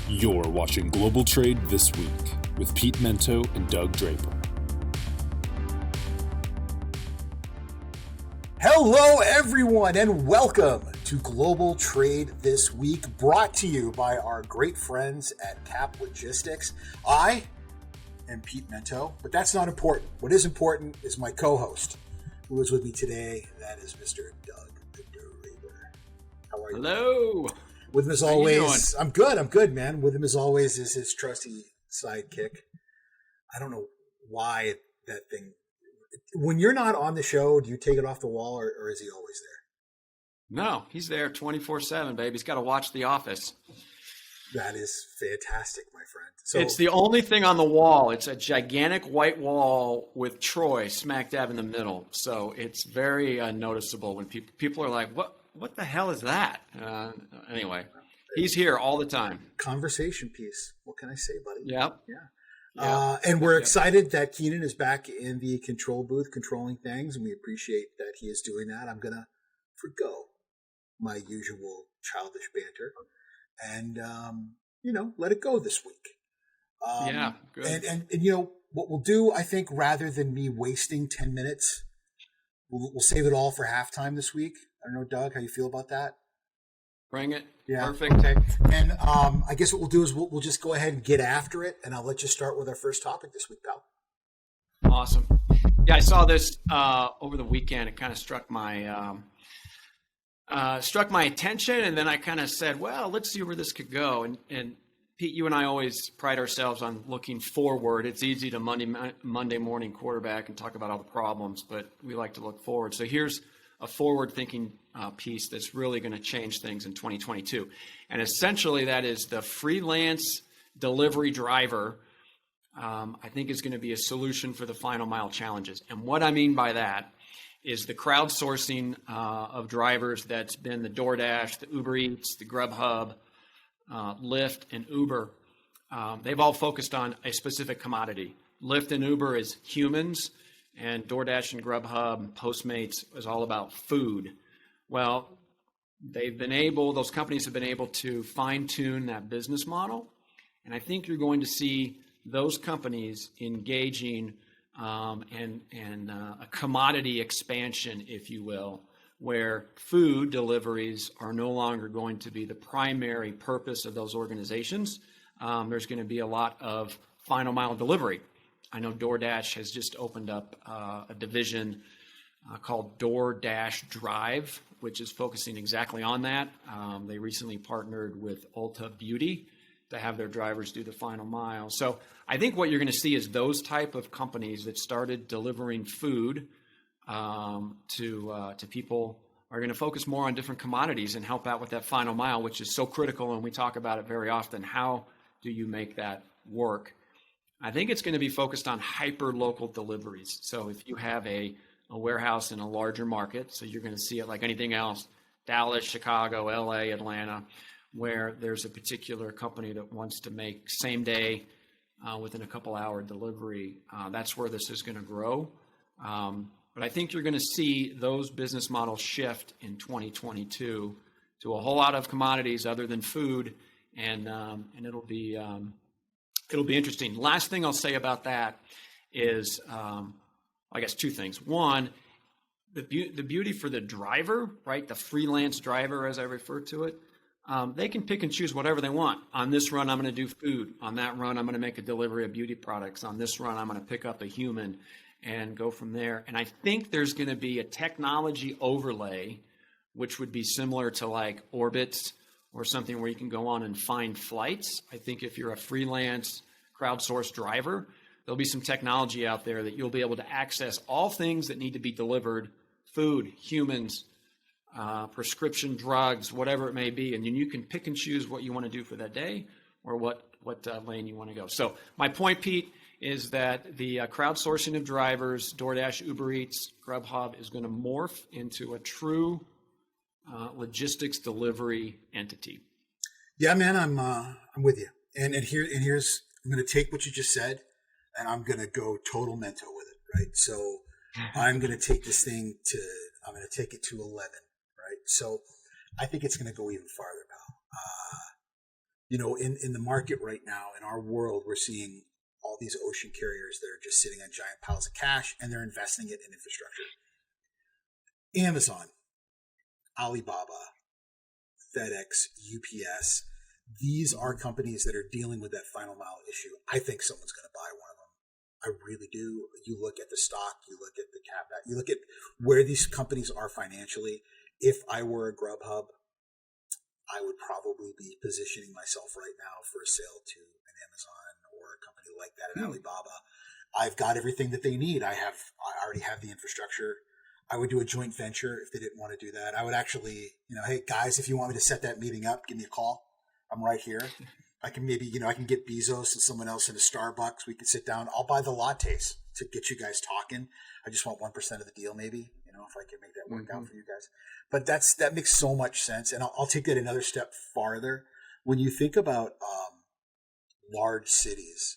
You're watching Global Trade This Week with Pete Mento and Doug Draper. Hello, everyone, and welcome to Global Trade This Week, brought to you by our great friends at Cap Logistics. I am Pete Mento, but that's not important. What is important is my co-host, who is with me today. That is Mr. Doug Draper. How are you? Hello. With him as always, I'm good, man. With him as always is his trusty sidekick. I don't know why that thing. When you're not on the show, do you take it off the wall, or is he always there? No, he's there 24/7, baby. He's got to watch The Office. That is fantastic, my friend. So it's the only thing on the wall. It's a gigantic white wall with Troy smack dab in the middle. So it's very noticeable when people are like, what the hell is that? Anyway, he's here all the time. Conversation piece. What can I say, buddy? Yep. Yeah. And we're excited that Keenan is back in the control booth controlling things, and we appreciate that he is doing that. I'm going to forgo my usual childish banter and, let it go this week. Good. And what we'll do, I think, rather than me wasting 10 minutes, we'll save it all for halftime this week. I don't know, Doug, how you feel about that? Bring it. Yeah. Perfect. Okay. And I guess what we'll do is we'll just go ahead and get after it, and I'll let you start with our first topic this week, pal. Awesome. Yeah, I saw this over the weekend. It kind of struck my attention, and then I kind of said, well, let's see where this could go. And Pete, you and I always pride ourselves on looking forward. It's easy to Monday morning quarterback and talk about all the problems, but we like to look forward. So here's a forward-thinking piece that's really going to change things in 2022. And essentially that is the freelance delivery driver, I think is going to be a solution for the final mile challenges. And what I mean by that is the crowdsourcing of drivers that's been the DoorDash, the Uber Eats, the Grubhub, Lyft, and Uber. They've all focused on a specific commodity. Lyft and Uber is humans, and DoorDash and Grubhub and Postmates is all about food. Well, those companies have been able to fine-tune that business model, and I think you're going to see those companies engaging in a commodity expansion, if you will, where food deliveries are no longer going to be the primary purpose of those organizations. There's going to be a lot of final mile delivery. I know DoorDash has just opened up a division called DoorDash Drive, which is focusing exactly on that. They recently partnered with Ulta Beauty to have their drivers do the final mile. So I think what you're going to see is those type of companies that started delivering food to people are going to focus more on different commodities and help out with that final mile, which is so critical, and we talk about it very often. How do you make that work? I think it's going to be focused on hyper-local deliveries. So if you have a warehouse in a larger market, so you're going to see it like anything else, Dallas, Chicago, LA, Atlanta, where there's a particular company that wants to make same day within a couple hour delivery. That's where this is going to grow. But I think you're going to see those business models shift in 2022 to a whole lot of commodities other than food, and it'll be interesting. Last thing I'll say about that is, I guess two things. One, the beauty for the driver, right? The freelance driver, as I refer to it, they can pick and choose whatever they want. On this run, I'm going to do food. On that run, I'm going to make a delivery of beauty products. On this run, I'm going to pick up a human and go from there. And I think there's going to be a technology overlay, which would be similar to like Orbitz or something where you can go on and find flights. I think if you're a freelance crowdsourced driver, there'll be some technology out there that you'll be able to access all things that need to be delivered: food, humans, prescription drugs, whatever it may be. And then you can pick and choose what you want to do for that day or what lane you want to go. So my point, Pete, is that the crowdsourcing of drivers, DoorDash, Uber Eats, Grubhub, is going to morph into a true logistics delivery entity. Yeah, man, I'm with you. And here's I'm going to take what you just said, and I'm going to go total Mento with it, right? So I'm going to take this thing I'm going to take it to 11, right? So I think it's going to go even farther, pal. in the market right now, in our world, we're seeing all these ocean carriers that are just sitting on giant piles of cash and they're investing it in infrastructure. Amazon, Alibaba, FedEx, UPS, these are companies that are dealing with that final mile issue. I think someone's going to buy one of them. I really do. You look at the stock, you look at the cap, you look at where these companies are financially. If I were a Grubhub, I would probably be positioning myself right now for a sale to an Amazon or a company like that, an Alibaba. I've got everything that they need. I already have the infrastructure. I would do a joint venture if they didn't want to do that. I would actually, hey guys, if you want me to set that meeting up, give me a call. I'm right here. I can maybe, I can get Bezos and someone else in a Starbucks. We can sit down. I'll buy the lattes to get you guys talking. I just want 1% of the deal, maybe, if I can make that work out for you guys. But that makes so much sense. And I'll take that another step farther. When you think about large cities,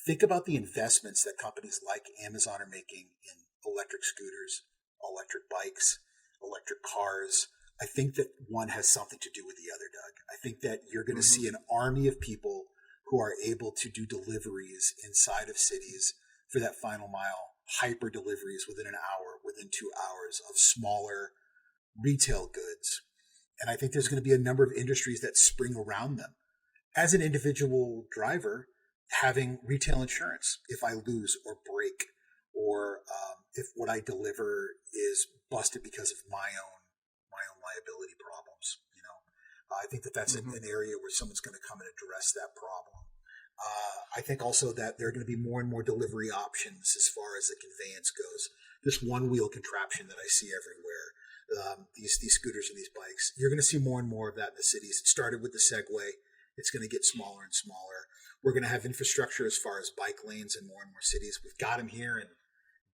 think about the investments that companies like Amazon are making in electric scooters, electric bikes, electric cars. I think that one has something to do with the other, Doug. I think that you're going to see an army of people who are able to do deliveries inside of cities for that final mile, hyper deliveries within an hour, within 2 hours of smaller retail goods. And I think there's going to be a number of industries that spring around them. As an individual driver, having retail insurance, if I lose or break, or if what I deliver is busted because of my own liability problems, I think that's an area where someone's going to come and address that problem. I think also that there are going to be more and more delivery options as far as the conveyance goes. This one-wheel contraption that I see everywhere, these scooters and these bikes, you're going to see more and more of that in the cities. It started with the Segway. It's going to get smaller and smaller. We're going to have infrastructure as far as bike lanes in more and more cities. We've got them here in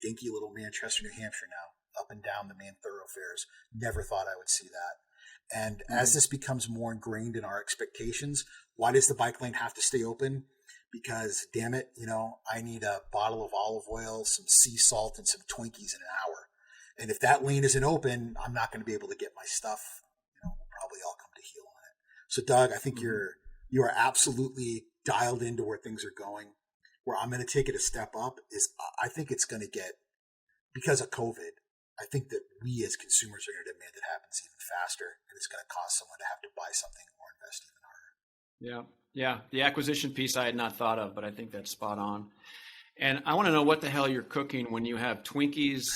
dinky little Manchester, New Hampshire now, up and down the main thoroughfares. Never thought I would see that. And as this becomes more ingrained in our expectations, why does the bike lane have to stay open? Because, damn it, I need a bottle of olive oil, some sea salt, and some Twinkies in an hour. And if that lane isn't open, I'm not going to be able to get my stuff. We'll probably all come to heel on it. So, Doug, I think you are absolutely dialed into where things are going. Where I'm going to take it a step up is I think it's going to get, because of COVID, I think that we as consumers are going to demand it happens even faster, and it's going to cause someone to have to buy something or invest even harder. Yeah. The acquisition piece I had not thought of, but I think that's spot on. And I want to know what the hell you're cooking when you have Twinkies,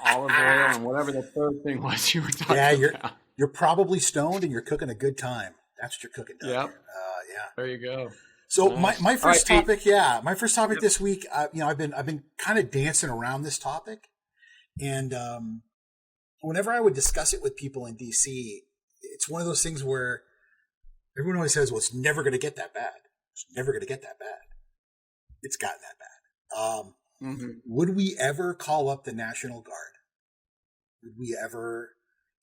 olive oil, and whatever the third thing was you were talking about. You're probably stoned and you're cooking a good time. That's what you're cooking, Doug. Yep. There you go. So nice. my first topic, this week, I've been kind of dancing around this topic. And whenever I would discuss it with people in DC, it's one of those things where everyone always says, well, it's never going to get that bad. It's never going to get that bad. It's gotten that bad. Would we ever call up the National Guard? Would we ever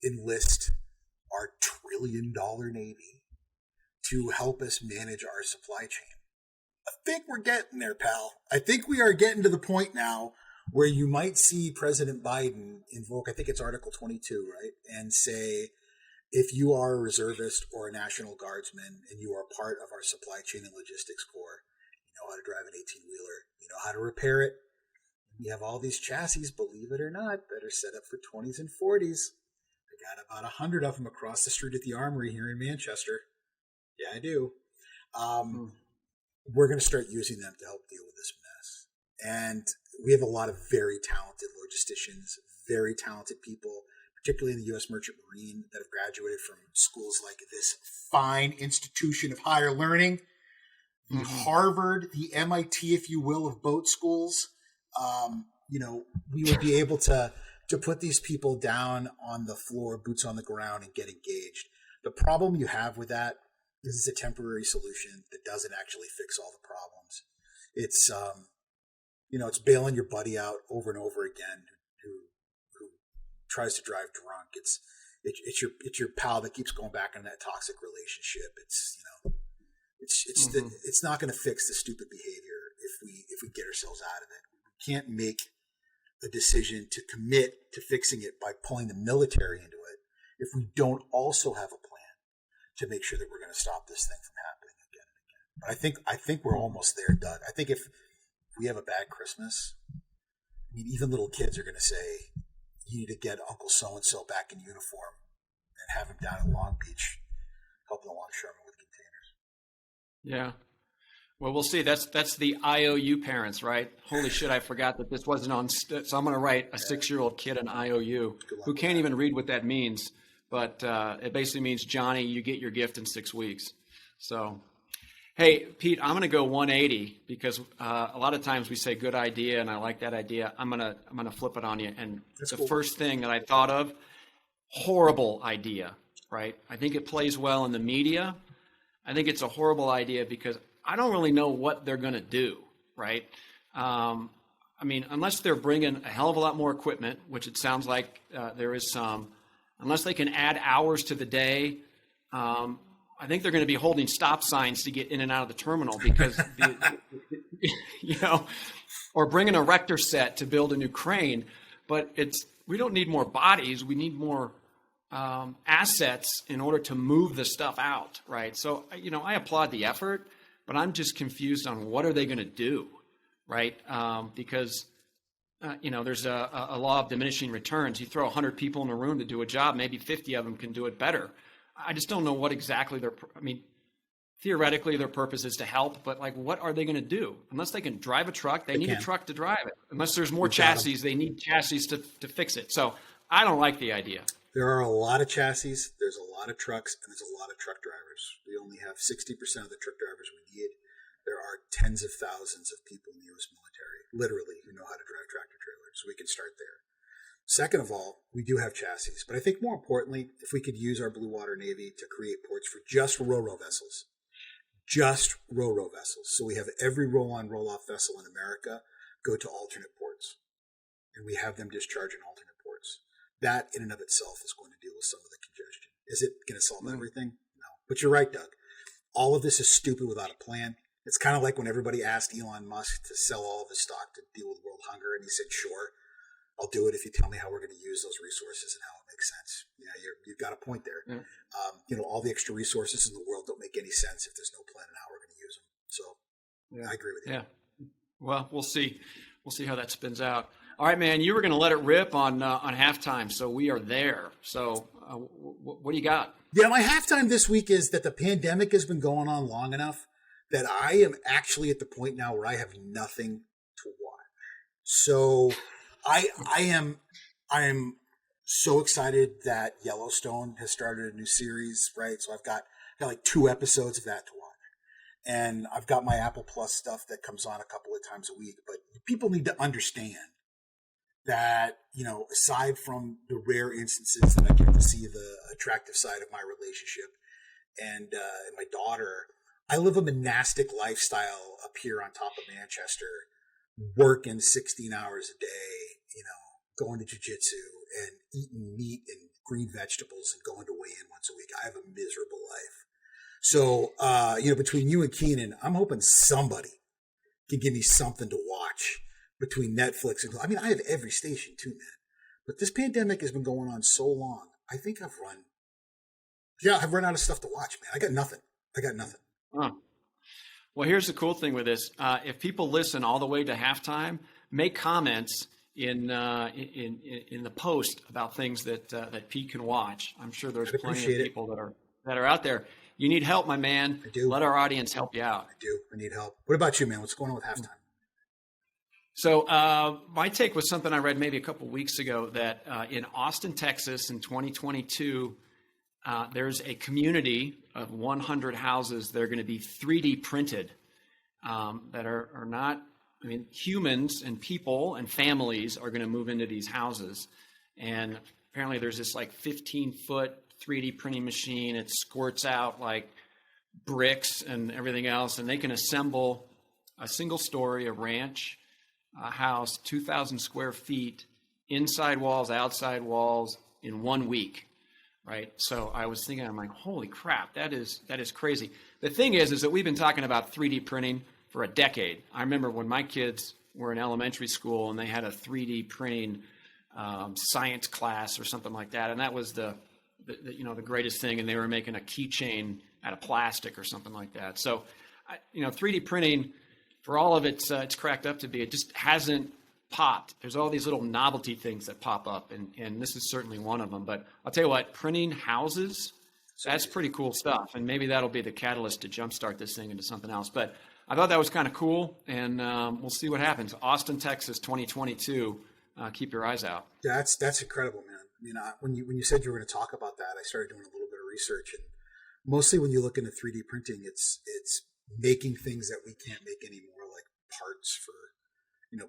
enlist our $1 trillion Navy to help us manage our supply chain? I think we're getting there, pal. I think we are getting to the point now where you might see President Biden invoke, I think it's Article 22, right? And say, if you are a reservist or a National Guardsman and you are part of our supply chain and logistics corps, you know how to drive an 18-wheeler, you know how to repair it. We have all these chassis, believe it or not, that are set up for 20s and 40s. I got about 100 of them across the street at the Armory here in Manchester. Yeah, I do. We're going to start using them to help deal with this mess. And we have a lot of very talented logisticians, very talented people, particularly in the U.S. Merchant Marine, that have graduated from schools like this fine institution of higher learning, the Harvard, the MIT, if you will, of boat schools. We would be able to put these people down on the floor, boots on the ground, and get engaged. The problem you have with that is it's a temporary solution that doesn't actually fix all the problems. It's it's bailing your buddy out over and over again who tries to drive drunk. It's your pal that keeps going back in that toxic relationship. It's not going to fix the stupid behavior if we get ourselves out of it. We can't make a decision to commit to fixing it by pulling the military into it if we don't also have a plan to make sure that we're going to stop this thing from happening again and again. But I think we're almost there, Doug. I think if we have a bad Christmas, I mean, even little kids are going to say, you need to get Uncle so-and-so back in uniform and have him down at Long Beach helping the longshoremen with containers. Yeah. Well, we'll see. That's the IOU parents, right? Holy shit, I forgot that this wasn't on. So I'm going to write a 6-year-old kid an IOU who can't even read what that means. But it basically means, Johnny, you get your gift in 6 weeks. So, hey, Pete, I'm going to go 180 because a lot of times we say good idea, and I like that idea. I'm gonna flip it on you. And That's the cool. first thing that I thought of, horrible idea, right? I think it plays well in the media. I think it's a horrible idea because I don't really know what they're going to do, right? I mean, unless they're bringing a hell of a lot more equipment, which it sounds like there is some, unless they can add hours to the day, I think they're going to be holding stop signs to get in and out of the terminal because, or bringing a Rector set to build a new crane. But we don't need more bodies. We need more assets in order to move the stuff out, right? So, I applaud the effort, but I'm just confused on what are they going to do, right? Because, there's a law of diminishing returns. You throw 100 people in a room to do a job, maybe 50 of them can do it better. I just don't know what exactly theoretically their purpose is to help, but what are they going to do? Unless they can drive a truck, they need a truck to drive it. Unless there's more chassis, they need chassis to fix it. So I don't like the idea. There are a lot of chassis, there's a lot of trucks, and there's a lot of truck drivers. We only have 60% of the truck drivers we need. There are tens of thousands of people in the U.S. military, literally, who know how to drive tractor trailers. So we can start there. Second of all, we do have chassis. But I think more importantly, if we could use our Blue Water Navy to create ports for just ro-ro vessels. Just ro-ro vessels. So we have every roll-on, roll-off vessel in America go to alternate ports. And we have them discharge in alternate ports. That in and of itself is going to deal with some of the congestion. Is it going to solve everything? No. But you're right, Doug. All of this is stupid without a plan. It's kind of like when everybody asked Elon Musk to sell all of his stock to deal with world hunger, and he said, sure, I'll do it if you tell me how we're going to use those resources and how it makes sense. Yeah, you've got a point there. Yeah. All the extra resources in the world don't make any sense if there's no plan on how we're going to use them. So I agree with you. Yeah. Well, we'll see. We'll see how that spins out. All right, man, you were going to let it rip on halftime, so we are there. So what do you got? Yeah, my halftime this week is that the pandemic has been going on long enough that I am actually at the point now where I have nothing to watch. So I am so excited that Yellowstone has started a new series, right? So I've got like 2 episodes of that to watch. And I've got my Apple Plus stuff that comes on a couple of times a week. But people need to understand that, aside from the rare instances that I get to see the attractive side of my relationship and my daughter, I live a monastic lifestyle up here on top of Manchester, working 16 hours a day, going to jiu-jitsu and eating meat and green vegetables and going to weigh in once a week. I have a miserable life. So, between you and Keenan, I'm hoping somebody can give me something to watch between Netflix and, I have every station too, man. But this pandemic has been going on so long. I think I've run out of stuff to watch, man. I got nothing. Huh. Well, here's the cool thing with this. If people listen all the way to halftime, make comments in the post about things that Pete can watch. I'm sure there's plenty of people that are out there. You need help, my man. I do. Let our audience help you out. I do. I need help. What about you, man? What's going on with halftime? So my take was something I read maybe a couple weeks ago that in Austin, Texas in 2022, there's a community of 100 houses that are going to be 3D printed that are not, humans and people and families are going to move into these houses. And apparently there's this 15-foot 3D printing machine. It squirts out bricks and everything else. And they can assemble a single story, a ranch, a house, 2,000 square feet, inside walls, outside walls in 1 week. Right. So I was thinking, I'm like, holy crap, that is crazy. The thing is that we've been talking about 3D printing for a decade. I remember when my kids were in elementary school and they had a 3D printing science class or something like that. And that was the the greatest thing, and they were making a keychain out of plastic or something like that. So, 3D printing, for all of it's cracked up to be, it just hasn't popped. There's all these little novelty things that pop up, and this is certainly one of them. But I'll tell you what, printing houses, that's pretty cool stuff, and maybe that'll be the catalyst to jumpstart this thing into something else. But I thought that was kind of cool, and we'll see what happens. Austin, Texas, 2022. Keep your eyes out. That's incredible, man. I mean, when you said you were going to talk about that, I started doing a little bit of research, and mostly when you look into 3D printing, it's making things that we can't make anymore, like parts for,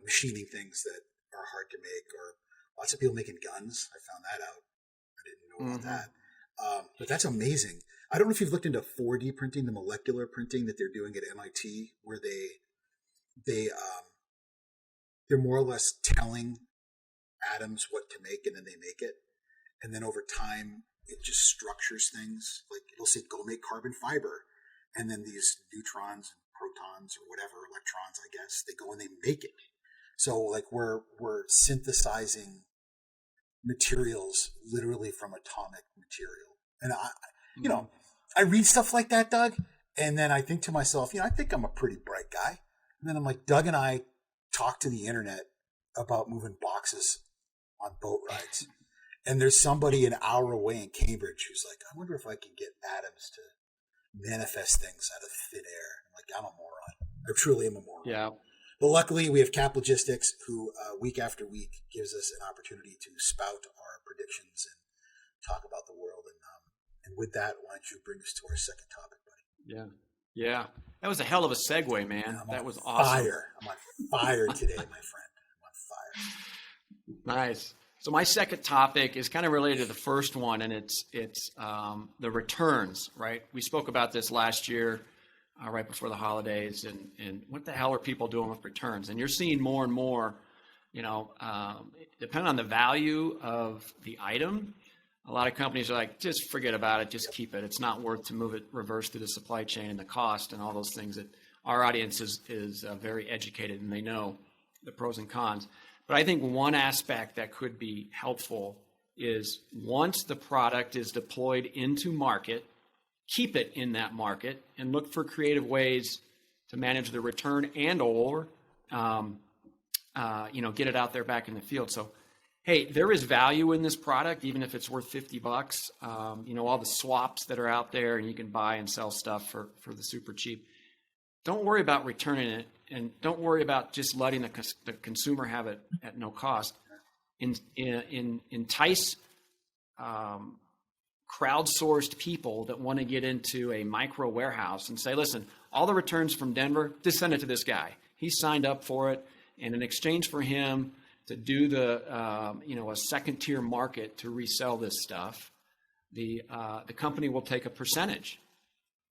machining things that are hard to make, or lots of people making guns. I found that out. I didn't know about that. But that's amazing. I don't know if you've looked into 4D printing, the molecular printing that they're doing at MIT, where they're more or less telling atoms what to make, and then they make it, and then over time it just structures things. Like it'll say go make carbon fiber, and then these neutrons and protons or whatever, electrons, I guess, they go and they make it. So like we're synthesizing materials literally from atomic material. And I read stuff like that, Doug, and then I think to myself, I think I'm a pretty bright guy. And then I'm like, Doug and I talk to the internet about moving boxes on boat rides. And there's somebody an hour away in Cambridge who's like, I wonder if I can get atoms to manifest things out of thin air. I'm like, I'm a moron. I truly am a moron. Yeah. But luckily we have Cap Logistics, who week after week gives us an opportunity to spout our predictions and talk about the world. And with that, why don't you bring us to our second topic, buddy? Yeah. That was a hell of a segue, man. That was awesome. I'm on fire today, my friend. I'm on fire. Nice. So my second topic is kind of related to the first one, and it's the returns, right? We spoke about this last year, right before the holidays, and what the hell are people doing with returns? And you're seeing more and more, depending on the value of the item, a lot of companies are like, just forget about it, just keep it. It's not worth to move it reverse through the supply chain and the cost and all those things that our audience is very educated, and they know the pros and cons. But I think one aspect that could be helpful is once the product is deployed into market, keep it in that market and look for creative ways to manage the return and or, get it out there back in the field. So, hey, there is value in this product, even if it's worth $50. All the swaps that are out there, and you can buy and sell stuff for the super cheap. Don't worry about returning it, and don't worry about just letting the consumer have it at no cost. Entice crowdsourced people that want to get into a micro warehouse and say, listen, all the returns from Denver, just send it to this guy. He signed up for it, and in exchange for him to do a second tier market to resell this stuff, the company will take a percentage.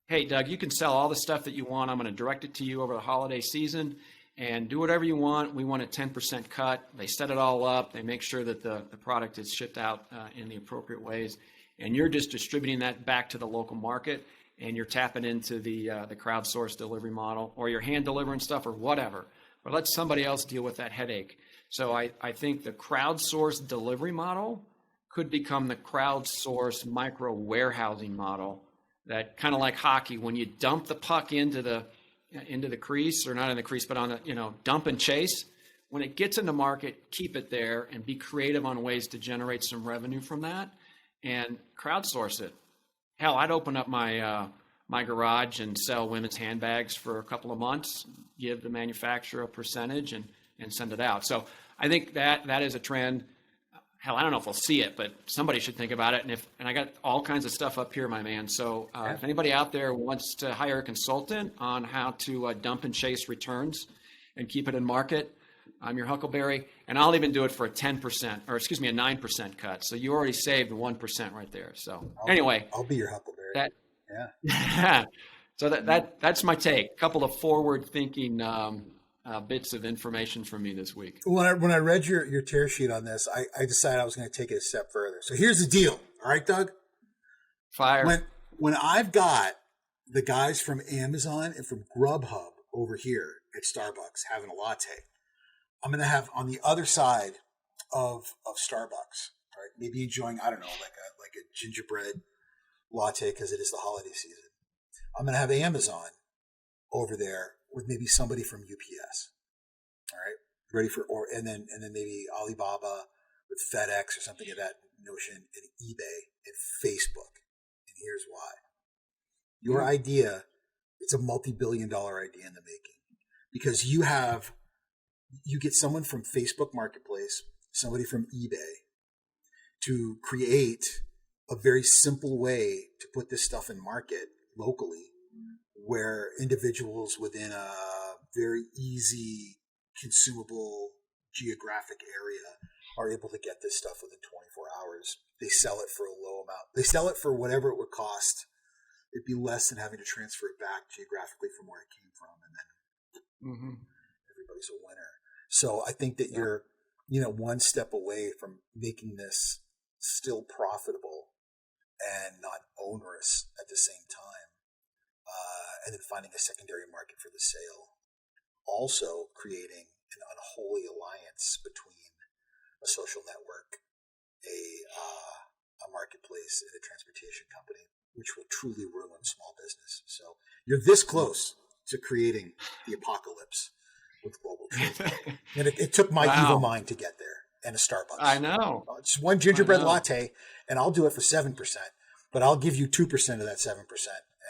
Hey, Doug, you can sell all the stuff that you want. I'm going to direct it to you over the holiday season and do whatever you want. We want a 10% cut. They set it all up. They make sure that the product is shipped out in the appropriate ways. And you're just distributing that back to the local market, and you're tapping into the crowdsourced delivery model, or you're hand delivering stuff or whatever. But let somebody else deal with that headache. So I think the crowdsourced delivery model could become the crowdsourced micro warehousing model. That kind of like hockey, when you dump the puck into the crease, or not in the crease, but on the dump and chase. When it gets into market, keep it there and be creative on ways to generate some revenue from that, and crowdsource it. Hell, I'd open up my garage and sell women's handbags for a couple of months, give the manufacturer a percentage, and send it out. So I think that is a trend. Hell, I don't know if we'll see it, but somebody should think about it. And I got all kinds of stuff up here, my man. So if anybody out there wants to hire a consultant on how to dump and chase returns and keep it in market, I'm your Huckleberry. And I'll even do it for a 9% cut. So you already saved 1% right there. So I'll be your Huckleberry. So that's my take. A couple of forward-thinking bits of information from me this week. When I read your tear sheet on this, I decided I was going to take it a step further. So here's the deal. All right, Doug? Fire. When I've got the guys from Amazon and from Grubhub over here at Starbucks having a latte, I'm going to have on the other side of Starbucks, right? Maybe enjoying, I don't know, like a gingerbread latte because it is the holiday season. I'm going to have Amazon over there with maybe somebody from UPS. All right, ready for and then maybe Alibaba with FedEx or something of that notion, and eBay and Facebook. And here's why: your idea, it's a multi-billion-dollar idea in the making, because you get someone from Facebook Marketplace, somebody from eBay, to create a very simple way to put this stuff in market locally, where individuals within a very easy, consumable geographic area are able to get this stuff within 24 hours. They sell it for a low amount. They sell it for whatever it would cost. It'd be less than having to transfer it back geographically from where it came from, and then everybody's a winner. So I think that you're, one step away from making this still profitable and not onerous at the same time, and then finding a secondary market for the sale. Also creating an unholy alliance between a social network, a marketplace, and a transportation company, which will truly ruin small business. So you're this close to creating the apocalypse with global trade. And it took my evil mind to get there, and a Starbucks. I know. Just one gingerbread latte, and I'll do it for 7%, but I'll give you 2% of that 7%.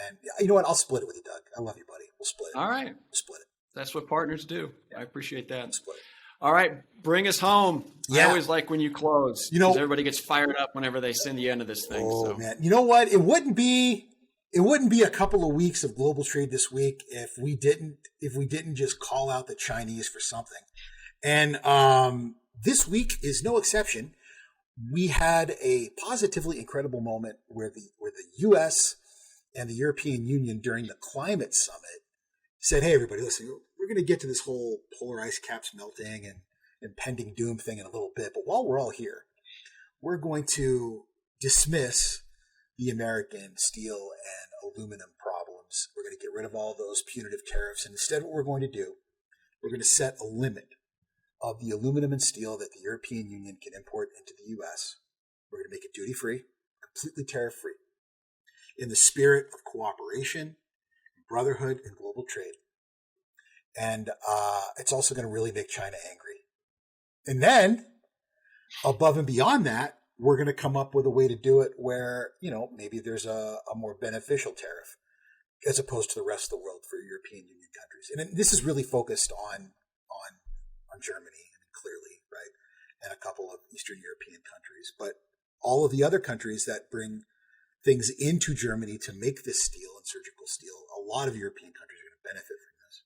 And you know what? I'll split it with you, Doug. I love you, buddy. We'll split it. All right. We'll split it. That's what partners do. Yeah. I appreciate that. We'll split it. All right. Bring us home. Yeah. I always like when you close, because everybody gets fired up whenever they send the end of this thing. Oh, man. You know what? It wouldn't be a couple of weeks of global trade this week if we didn't just call out the Chinese for something. And this week is no exception. We had a positively incredible moment where the U.S. and the European Union during the climate summit said, "Hey, everybody, listen, we're going to get to this whole polar ice caps melting and impending doom thing in a little bit. But while we're all here, we're going to dismiss the American steel and aluminum problems. We're going to get rid of all those punitive tariffs. And instead, what we're going to do, we're going to set a limit of the aluminum and steel that the European Union can import into the U.S. We're going to make it duty-free, completely tariff-free, in the spirit of cooperation, brotherhood, and global trade. And it's also going to really make China angry. And then, above and beyond that, we're going to come up with a way to do it where, maybe there's a more beneficial tariff as opposed to the rest of the world for European Union countries. And this is really focused on Germany, clearly, right? And a couple of Eastern European countries. But all of the other countries that bring things into Germany to make this steel and surgical steel, a lot of European countries are going to benefit from this.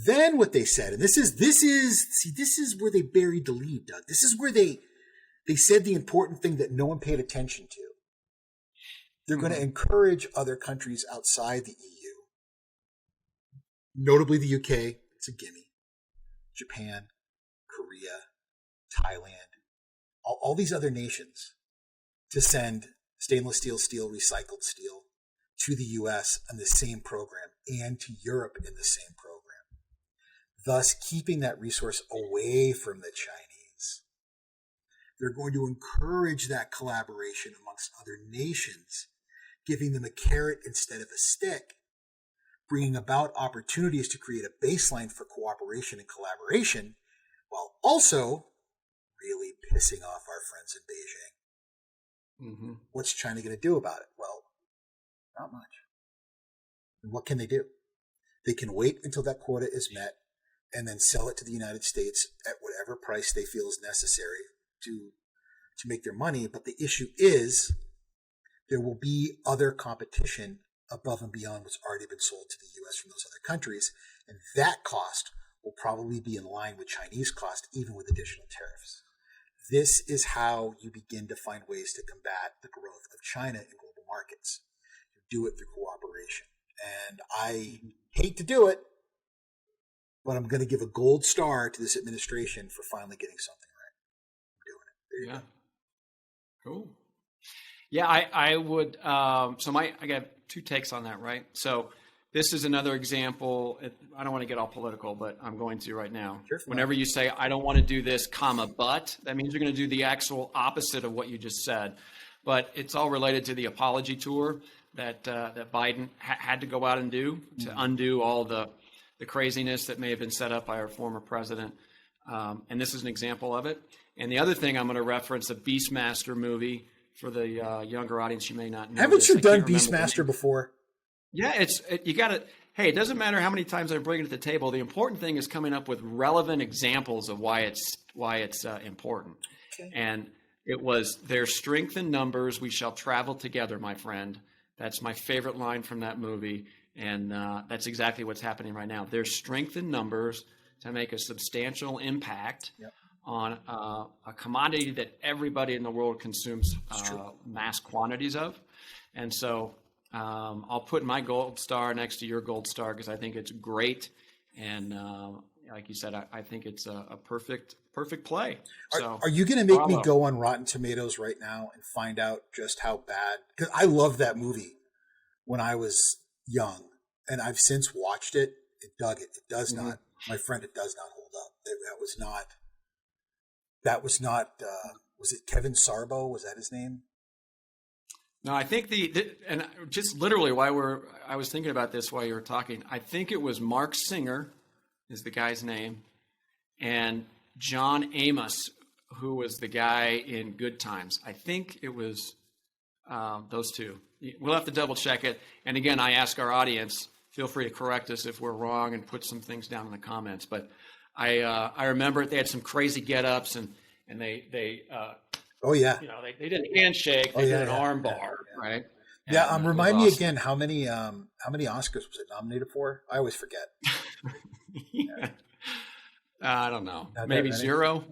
Then what they said, and this is where they buried the lead, Doug. This is where they said the important thing that no one paid attention to. They're going to encourage other countries outside the EU, notably the UK, it's a gimme, Japan, Korea, Thailand, all these other nations, to send stainless steel, recycled steel to the US in the same program, and to Europe in the same program, thus keeping that resource away from the Chinese. They're going to encourage that collaboration amongst other nations, giving them a carrot instead of a stick, bringing about opportunities to create a baseline for cooperation and collaboration, while also really pissing off our friends in Beijing. Mm-hmm. What's China going to do about it? Well, not much. And what can they do? They can wait until that quota is met and then sell it to the United States at whatever price they feel is necessary to make their money. But the issue is there will be other competition above and beyond what's already been sold to the U.S. from those other countries. And that cost will probably be in line with Chinese cost, even with additional tariffs. This is how you begin to find ways to combat the growth of China in global markets. You do it through cooperation. And I hate to do it, but I'm going to give a gold star to this administration for finally getting something right. I'm doing it. There you go. Cool. Yeah, I would. I got two takes on that, right? So this is another example. I don't want to get all political, but I'm going to right now. Whenever you say, I don't want to do this, comma, but, that means you're going to do the actual opposite of what you just said. But it's all related to the apology tour that Biden had to go out and do to undo all the craziness that may have been set up by our former president. And this is an example of it. And the other thing I'm going to reference, the Beastmaster movie. For the younger audience, you may not know. Haven't you done Beastmaster before? Yeah, you got to. Hey, it doesn't matter how many times I bring it to the table. The important thing is coming up with relevant examples of why it's important. Okay. And it was, "There's strength in numbers. We shall travel together, my friend." That's my favorite line from that movie, and that's exactly what's happening right now. There's strength in numbers to make a substantial impact. Yep. On a commodity that everybody in the world consumes mass quantities of. And so I'll put my gold star next to your gold star because I think it's great. And like you said, I think it's a perfect play. Are you going to make me go on Rotten Tomatoes right now and find out just how bad? Because I loved that movie when I was young, and I've since watched it. It does not, my friend, it does not hold up. That was not, was it Kevin Sorbo? Was that his name? No, I think and just literally I was thinking about this while you were talking. I think it was Mark Singer is the guy's name, and John Amos, who was the guy in Good Times. I think it was those two. We'll have to double check it. And again, I ask our audience, feel free to correct us if we're wrong and put some things down in the comments. But I remember they had some crazy get-ups and they oh yeah, they did a handshake, they did an arm bar, right? Yeah, remind me again how many Oscars was it nominated for? I always forget. I don't know, maybe 0.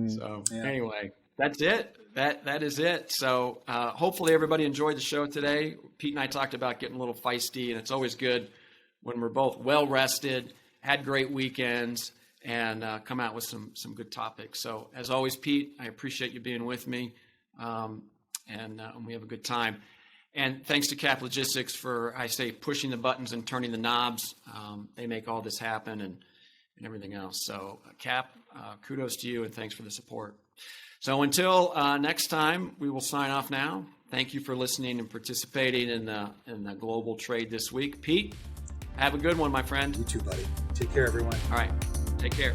So anyway, that's it. That is it. So hopefully everybody enjoyed the show today. Pete and I talked about getting a little feisty, and it's always good when we're both well rested, had great weekends, and come out with some good topics. So as always, Pete, I appreciate you being with me, and we have a good time. And thanks to Cap Logistics for, I say, pushing the buttons and turning the knobs. They make all this happen and everything else. So Cap, kudos to you, and thanks for the support. So until next time, we will sign off now. Thank you for listening and participating in the global trade this week. Pete, have a good one, my friend. You too, buddy. Take care, everyone. All right. Take care.